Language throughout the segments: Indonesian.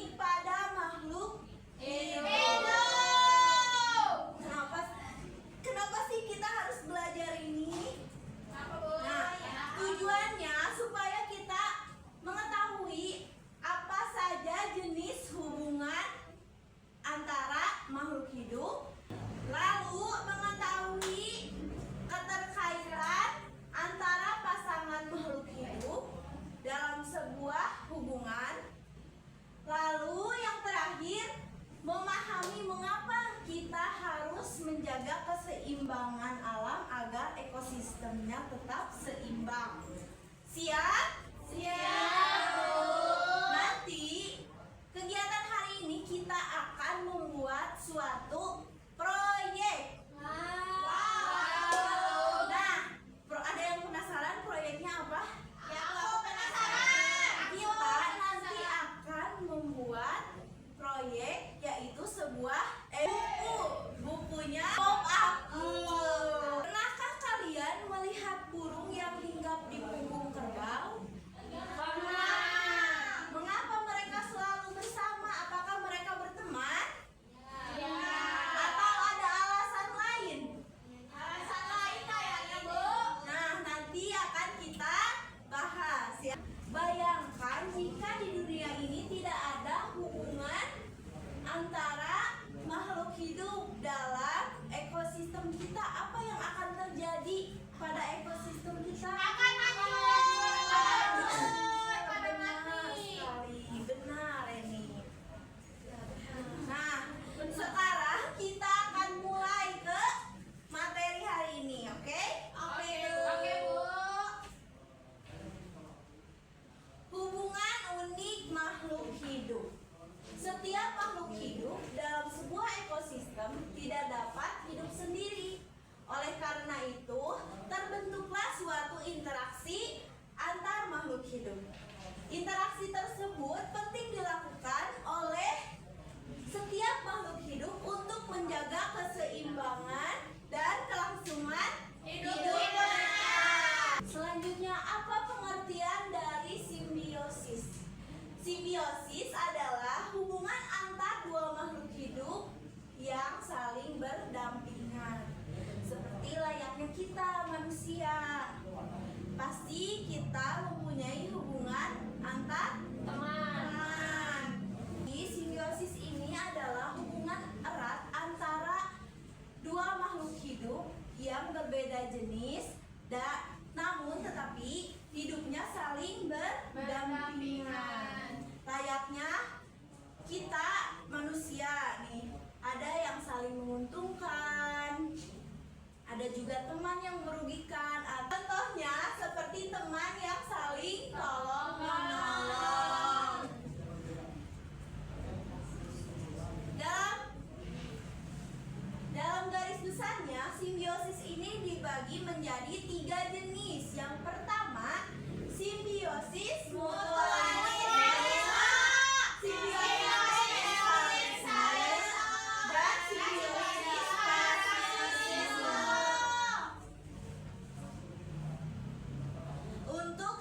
baik pada makhluk hidup. Kenapa sih kita harus belajar ini? Nah, tujuannya supaya kita mengetahui apa saja jenis hubungan antara makhluk hidup, lalu mengetahui keterkaitan antara pasangan makhluk hidup dalam sebuah hubungan, lalu yang terakhir memahami mengapa kita harus menjaga keseimbangan alam agar ekosistemnya tetap seimbang. Siap? Siap. Nanti kegiatan hari ini kita akan membuat suatu proyek. Nah, ada yang penasaran proyeknya apa? Ya, aku penasaran. Kita nanti akan membuat proyek yaitu sebuah buku. Bukunya Pop Aku. Pernahkah kalian melihat burung yang hinggap di punggung kerbau? Pernah. Mengapa mereka selalu bersama? Apakah mereka berteman? Ya. Atau ada alasan lain? Alasan lain kayaknya, Bu. Nah, nanti akan kita bahas ya. Bayangkan jika di dunia ini tidak ada hubungan antara makhluk hidup dalam ekosistem kita, apa yang akan terjadi pada ekosistem kita? Akan hancur. Pada Benar mati. sekali, benar ini. Nah, sekarang kita akan mulai ke materi hari ini, oke? Oke, Bu. Hubungan unik makhluk hidup. Setiap makhluk hidup dalam sebuah ekosistem tidak dapat hidup sendiri. Oleh karena itu, terbentuklah suatu interaksi antar makhluk hidup. Interaksi tersebut penting dilakukan oleh setiap makhluk hidup untuk menjaga keseimbangan dan kelangsungan hidupnya. Selanjutnya, apa pengertian dari simbiosis? Simbiosis adalah hubungan antar dua makhluk hidup yang saling berdampingan. Seperti layaknya kita manusia. Pasti kita mempunyai hubungan antar teman. Di simbiosis ini adalah hubungan erat antara dua makhluk hidup yang berbeda jenis namun tetapi hidupnya saling berdampingan. Layaknya kita manusia nih, ada yang saling menguntungkan, ada juga teman yang merugikan. Contohnya seperti teman yang saling tolong menolong. Dalam garis besarnya, simbiosis ini dibagi menjadi 3 jenis. Yang pertama, simbiosis mutualisme, simbiosis parasitisme, dan simbiosis parasitisme. Untuk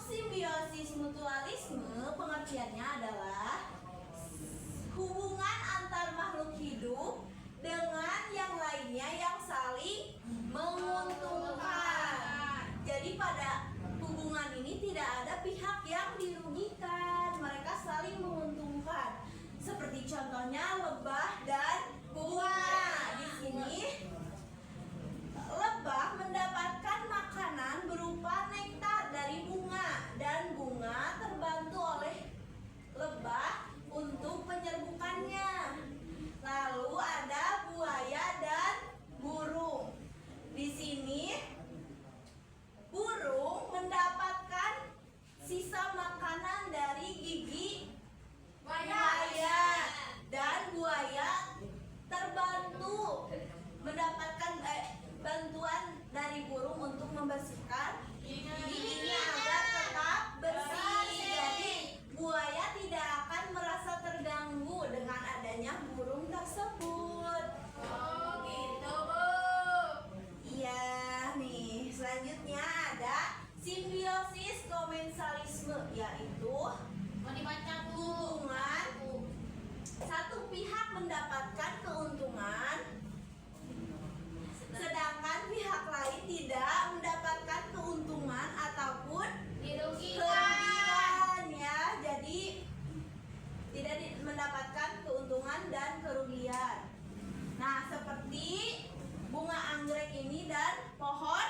dan pohon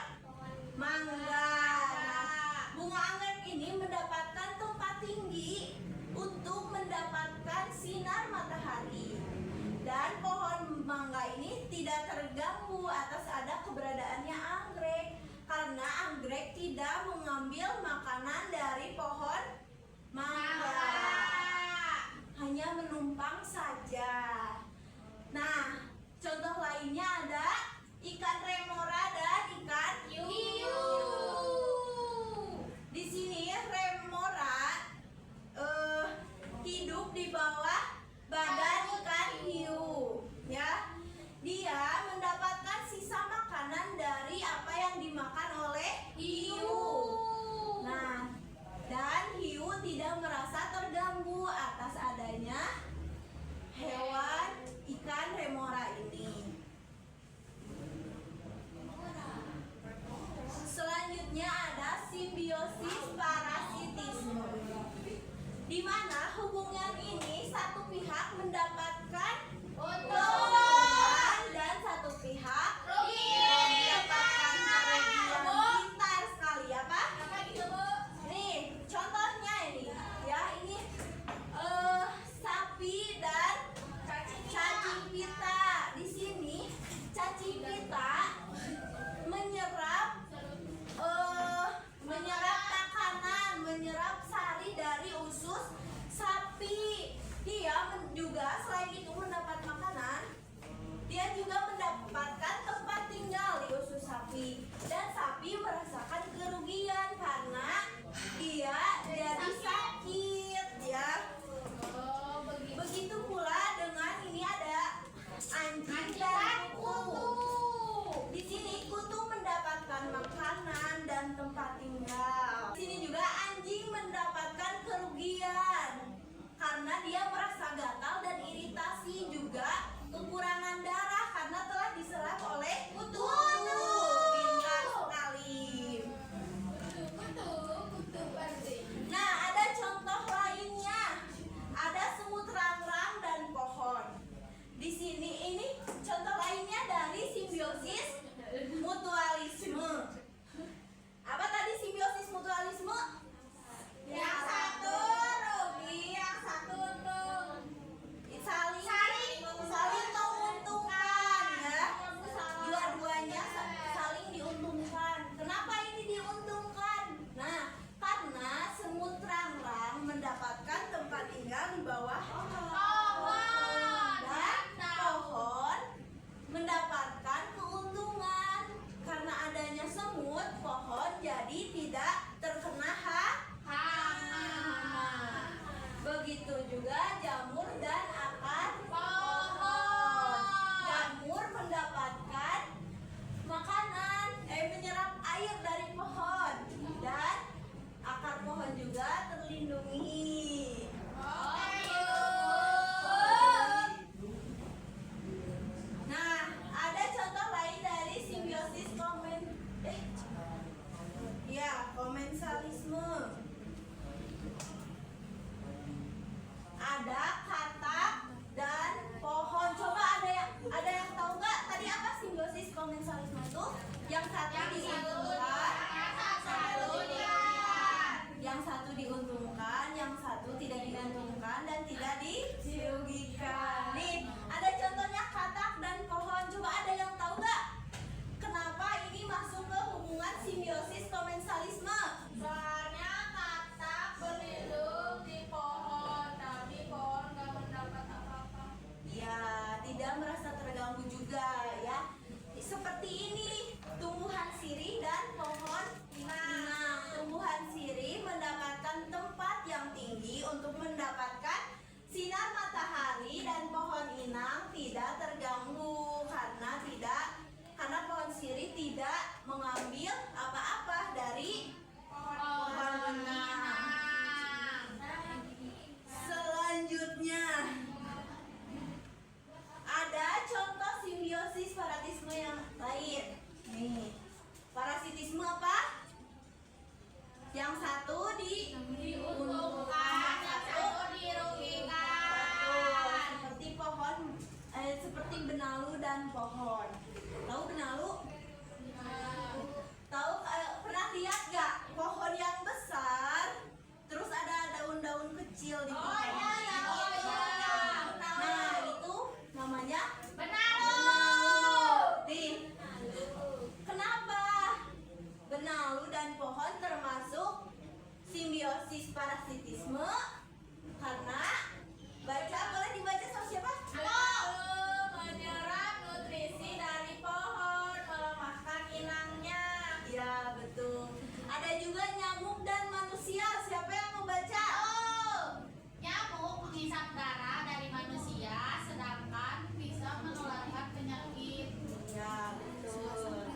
mangga. Nah, bunga anggrek ini mendapatkan tempat tinggi untuk mendapatkan sinar matahari. Dan pohon mangga ini tidak terganggu atas ada keberadaannya anggrek, karena anggrek tidak mengambil makanan dari pohon mangga, hanya menumpang saja. Nah, contoh lainnya ada ikan remora dan ikan hiu. Di sini remora hidup di bawah badan ikan hiu, ya. Dia mendapatkan sisa makanan dari apa yang dimakan oleh hiu. Nah, dan hiu tidak merasa terganggu atas adanya hewan ikan remora ini. Selanjutnya ada simbiosis parasitisme, di mana hubungan ini satu pihak mendapatkan keuntungan dan satu pihak mendapatkan kerugian. Pintar sekali ya Pak. Nih contohnya ini, ya ini sapi dan cacing pita. Di sini cacing pita menyerap makanan, menyerap sari dari usus sapi. Dia juga selain itu mendapat makanan, dia juga mendapatkan tempat tinggal di usus sapi. Dan sapi merasakan kerugian karena dia jadi sakit, ya. Begitu pula dengan ini ada anjing dan kutu. Di sini kutu mendapatkan makanan dan tempat tinggal. Di sini juga anjing mendapatkan kerugian karena dia merasa gatal dan iritasi, juga kekurangan darah karena telah diserap oleh kutu. Pintar sekali. Nah, ada contoh lainnya. Ada semut rangrang dan pohon. Di sini ini contoh lainnya dari simbiosis mutualisme. Apa tadi simbiosis mutualisme? Yang satu rugi, yang satu untung. Saling menguntungkan, ya. Dua-duanya saling diuntungkan. Kenapa ini diuntungkan? Nah, karena semut rangrang mendapatkan tempat tinggal di bawah pohon, dan pohon mendapatkan keuntungan karena adanya semut. Pohon jadi tidak terkena hama. Begitu juga jamur dan akar pohon. Jamur mendapatkan makanan, menyerap air dari pohon, dan akar pohon juga terlindungi. Nah, ada contoh lain dari simbiosis komensalisme. Ada katak dan pohon. Coba ada yang tahu nggak tadi apa simbiosis komensalisme itu? Yang satu diuntungkan, yang satu diuntungkan, yang satu tidak diuntungkan dan tidak dirugikan. Nih, ada contohnya katak dan pohon. Coba ada yang tahu nggak kenapa ini masuk ke hubungan simbiosis komensalisme? Soalnya katak berlindung di pohon, tapi pohon nggak mendapat apa-apa. Ya, tidak merasa terganggu juga, ya. Seperti ini tumbuhan sirih dan pohon pinang. Tumbuhan sirih mendapatkan tempat yang tinggi untuk mendapatkan sinar matahari, dan pohon inang tidak terganggu karena pohon sirih tidak mengambil apa-apa dari pohon inang. Selanjutnya ada contoh simbiosis parasitisme yang lain. Nih, parasitisme apa? Yang satu diuntungkan, Yang satu dirugikan. Betul, seperti pohon, seperti benalu dan pohon. Tahu benalu? udara dari manusia, sedangkan bisa menularkan penyakit. Ya, betul.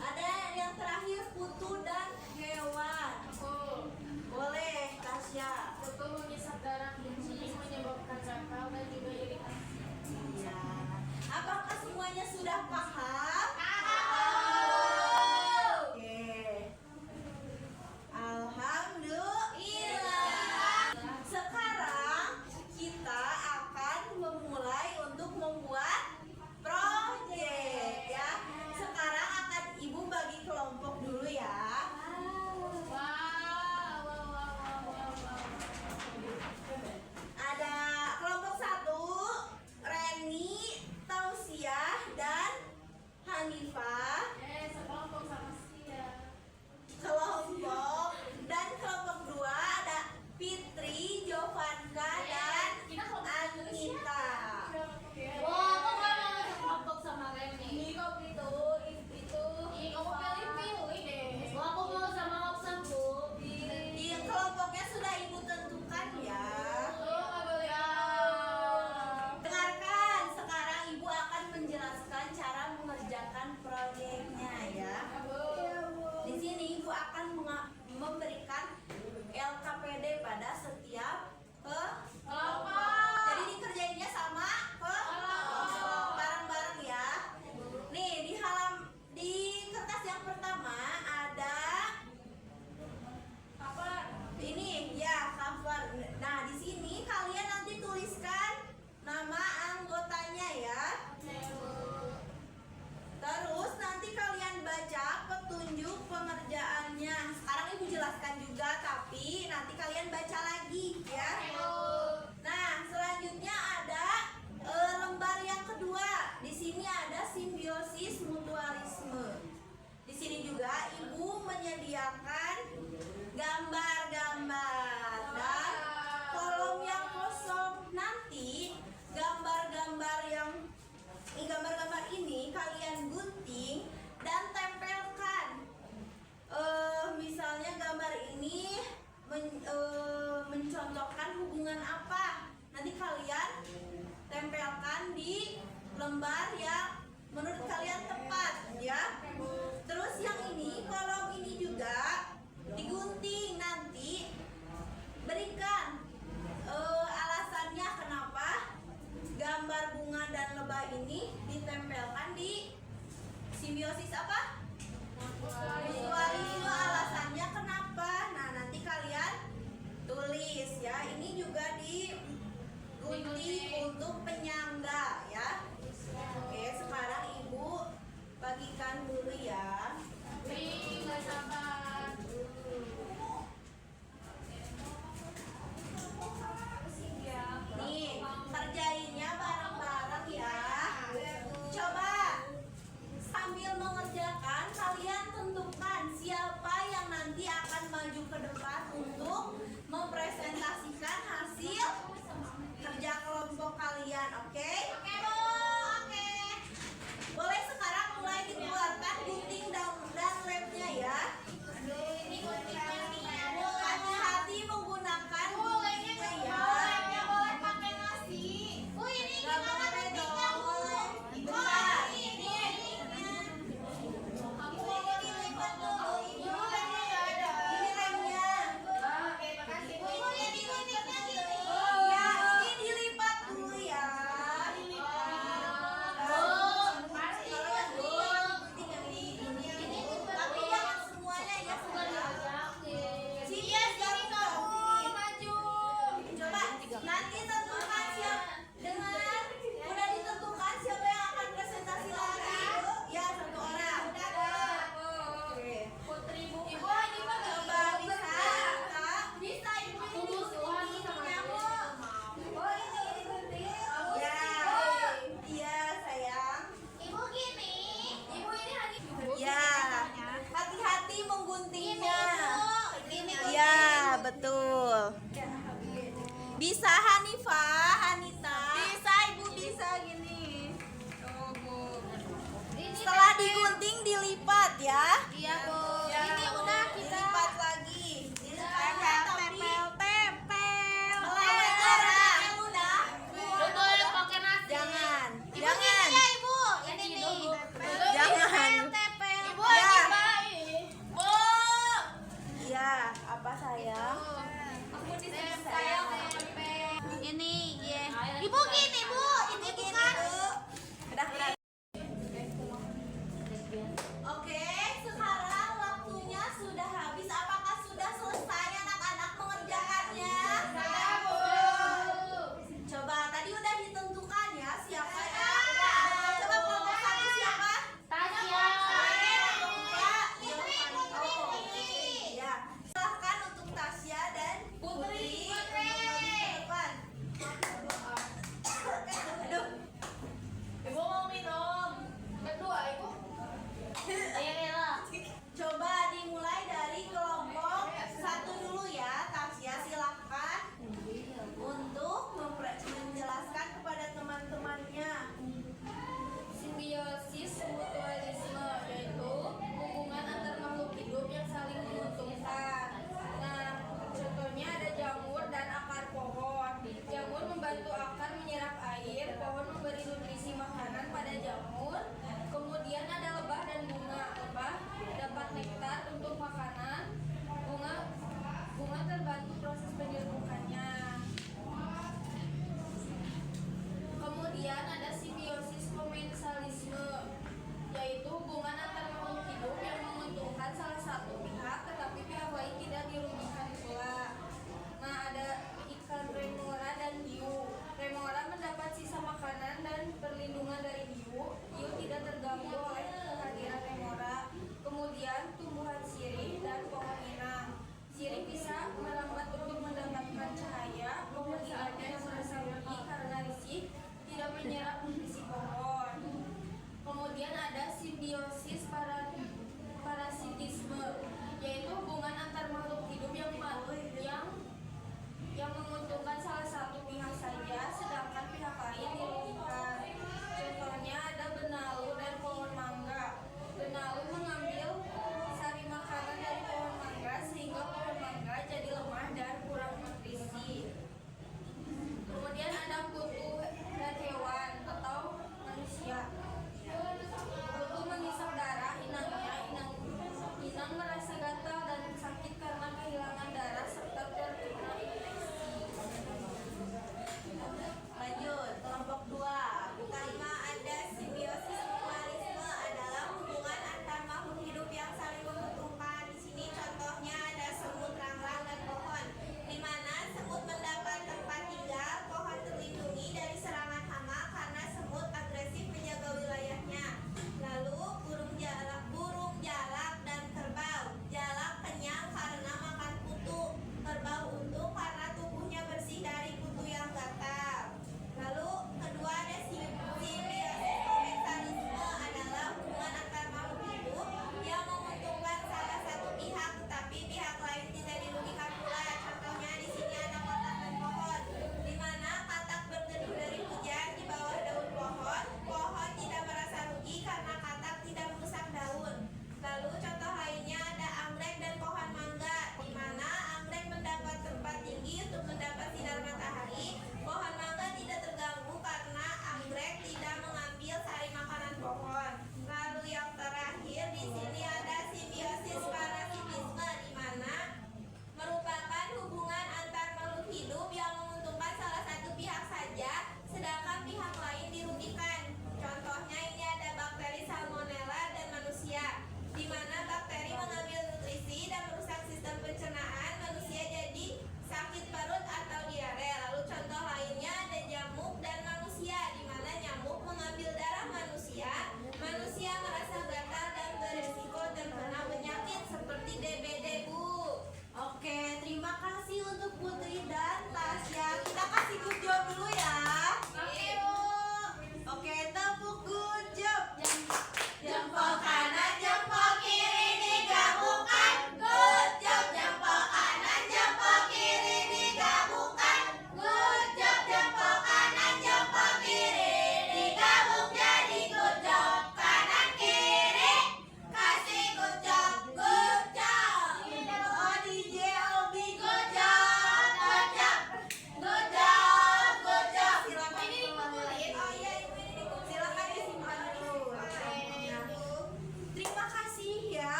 Ada yang terakhir kutu dan hewan. Betul. Boleh, Tasya. Kutu mengisap darah kencing, menyebabkan gatal dan juga iritasi. Ya. Apakah semuanya sudah paham? Oke. Alhamdulillah. Sekarang kita akan memulai untuk membuat proyek ya. Sekarang akan Ibu bagi kelompok dulu ya. Ada kelompok 1, Reni, Tausiah, dan Hanifah. Sekelompok sama Sia. Kelompok dan kelompok 2 ada Fitri, Jovanka, dan Anita. Wah, aku gak mau sekelompok sama Reni. Niko itu. Ih, kamu pilih-pilih deh. Wah, aku mau sama Oksan, Bu. Di kelompoknya sudah Ibu tentukan ya. Tuh, gak boleh. Dengarkan, sekarang Ibu akan menjelaskan cara mengerjakan proyeknya ya. Di sini Ibu akan memberikan LKPD pada setiap kelompok. Jadi dikerjainnya sama kelompok, bareng-bareng ya. Nih di kertas yang pertama ada ini ya cover. Nah di sini kalian nanti tuliskan nama anggotanya ya. Terus nanti kalian baca petunjuk pengerjaannya. Sekarang Ibu jelaskan juga, tapi nanti kalian baca lagi ya. Nah, selanjutnya ada lembar yang kedua. Di sini ada simbiosis mutualisme. Di sini juga Ibu menyediakan gambar-gambar dan kolom yang kosong. Nanti gambar-gambar ini kalian gunting dan tempelkan. Misalnya gambar ini mencontohkan hubungan apa, nanti kalian tempelkan di lembar yang menurut kalian tepat ya. Terus yang ini, kolom ini juga digunting, nanti berikan alasannya kenapa gambar bunga dan lebah ini ditempelkan di simbiosis apa? Mutualisme. Alasannya kenapa? Nah, nanti kalian tulis ya. Ini juga digunting untuk penyangga ya. Oke, sekarang Ibu bagikan dulu ya. Wih, gak sabar. Nih, kerjainnya bareng-bareng ya. Coba sambil mengerjakan kalian tentukan siapa yang nanti akan maju ke depan untuk mempresentasikan hasil kerja kelompok kalian, oke? Oke, Bu. Oke. Boleh sekarang mulai dikeluarkan gunting dan lemnya ya. Ini guntingnya nih. Hati-hati menggunakan guntingnya ya. Lemnya boleh pakai nasi. Bu, ini Gak gimana boleh guntingnya, Bu? dong. Wah, ini. Ini lipat dulu, Ibu. Lemnya nggak ada. Ini lemnya. Oke, makasih, Bu. Ini guntingnya gini. Ya, ini dilipat dulu ya. Pasti Gunting yang ini. Tapi jangan semuanya ya. Sini, Iya, sini kamu sini. maju. Coba nanti tentukan siapa. Dengar, udah ditentukan siapa yang akan presentasi lagi. Ya, satu orang. Oke. Putri, Bu. Ibu, ini mah coba bisa. Bisa, Ibu. Ini guntingnya, Bu. Oh, ini gunting. Ya, iya sayang. Ibu gini. Ibu ini lagi. Ya, hati-hati mengguntingnya. Ini Ya, betul. Bisa Hanifah, Hanita. Bisa, Ibu bisa gini. Setelah digunting dilipat ya. Iya, Bu. Ini udah kita Dilipat lagi. Dilipat tapi tempel. melawan arah.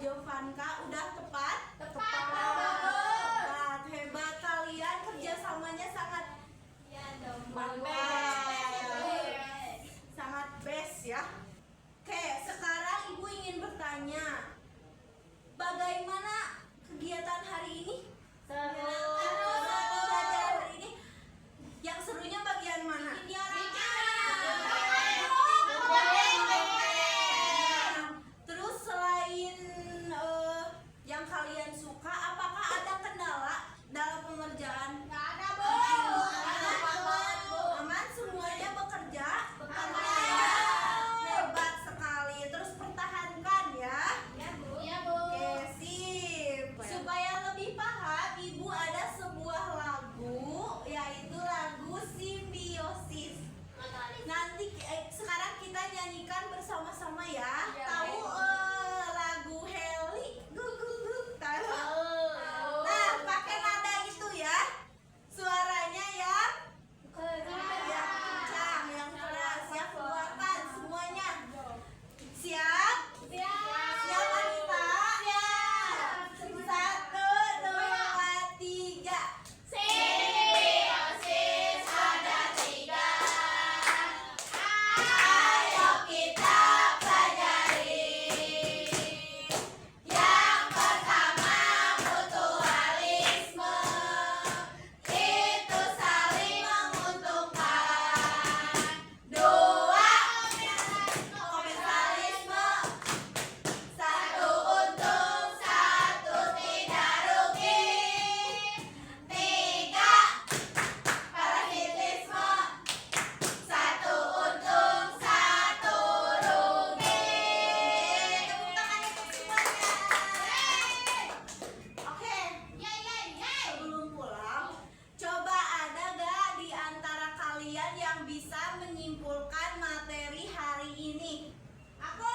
Jovanka udah tepat? Tepat. Tepat. Hebat kalian, kerjasamanya sangat mantap. Sangat best ya. Oke, sekarang Ibu ingin bertanya, bagaimana kegiatan hari ini? Seru. Belajar hari ini. Yang serunya bagian mana? Terus selain yang kalian suka, apakah ada kendala dalam pengerjaan? Nggak ada, Bu. Aman, semuanya bekerja? Hebat sekali. Terus pertahankan ya. Iya, Bu. Oke, sip. Supaya lebih paham, Ibu ada sebuah lagu, yaitu lagu Simbiosis. Nanti sekarang kita nyanyikan bersama-sama ya. Iya, Tahu baik. lagu Heli? Tahu? Nah, pakai nada itu ya. Suaranya yang kencang, yang keras, ya keluarkan semuanya. Siap? Siap Anita? Siap. 1, 2, 3. Simbiosis ada 3. Ayo kita pelajari. Yang pertama mutualisme, itu saling menguntungkan. 2 komensalisme, satu untung satu tidak rugi. 3 parasitisme, satu untung satu rugi. Tepuk tangan untuk semuanya. Oke, sebelum pulang, coba ada gak di antara kalian yang bisa menyimpulkan materi hari ini? Aku.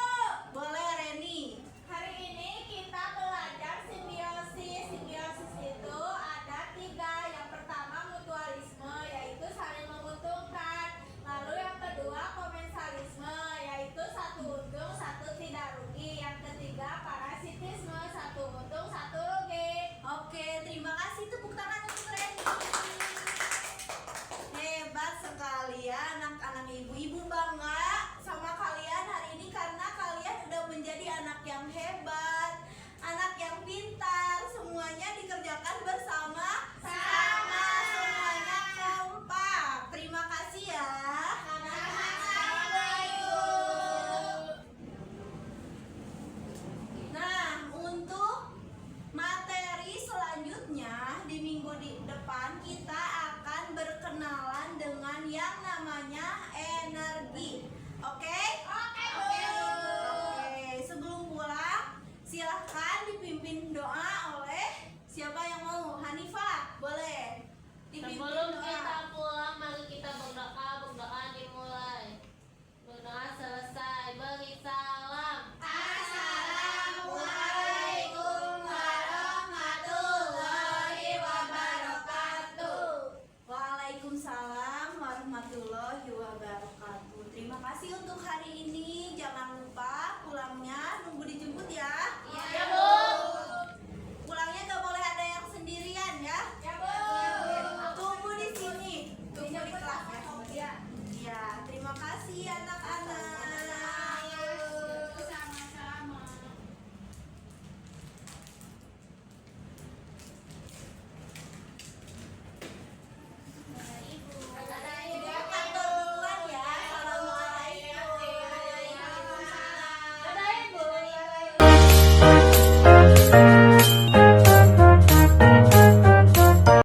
Boleh Reni. Hari ini kita belajar simbiosis. Simbiosis itu ada 3. Yang pertama mutualisme, yaitu saling menguntungkan. Lalu yang kedua komensalisme, yaitu satu untung satu tidak rugi. Yang ketiga parasitisme, satu untung satu rugi. Oke, terima kasih, tepuk tangan untuk Reni. Hebat sekali ya anak-anak ibu. Ibu bangga sama kalian hari ini karena kalian udah menjadi anak yang hebat, anak yang pintar. Semuanya dikerjakan bersama sama, semuanya kompak. Terima kasih ya. Nah, untuk materi selanjutnya di minggu depan kita akan berkenalan dengan yang namanya energi. Oke? Oke. Sebelum pulang, silahkan dipimpin doa oleh siapa yang mau? Hanifah, boleh. Dipimpin Sebelum doa. kita pulang, mari kita berdoa. Berdoa dimulai. Berdoa selesai. Beri salam. Assalamualaikum warahmatullahi wabarakatuh. Waalaikumsalam warahmatullahi wabarakatuh. Terima kasih untuk hari ini. Jangan lupa pulangnya nunggu dijemput ya. Iya, Bu. Pulangnya gak boleh ada yang sendirian ya. Ya, Bu. Tunggu di sini. Tunggu di kelas ya. Iya. Ya, terima kasih anak-anak. Sama-sama. Ibu kantor duluan ya. Assalamualaikum. Dadah, Ibu.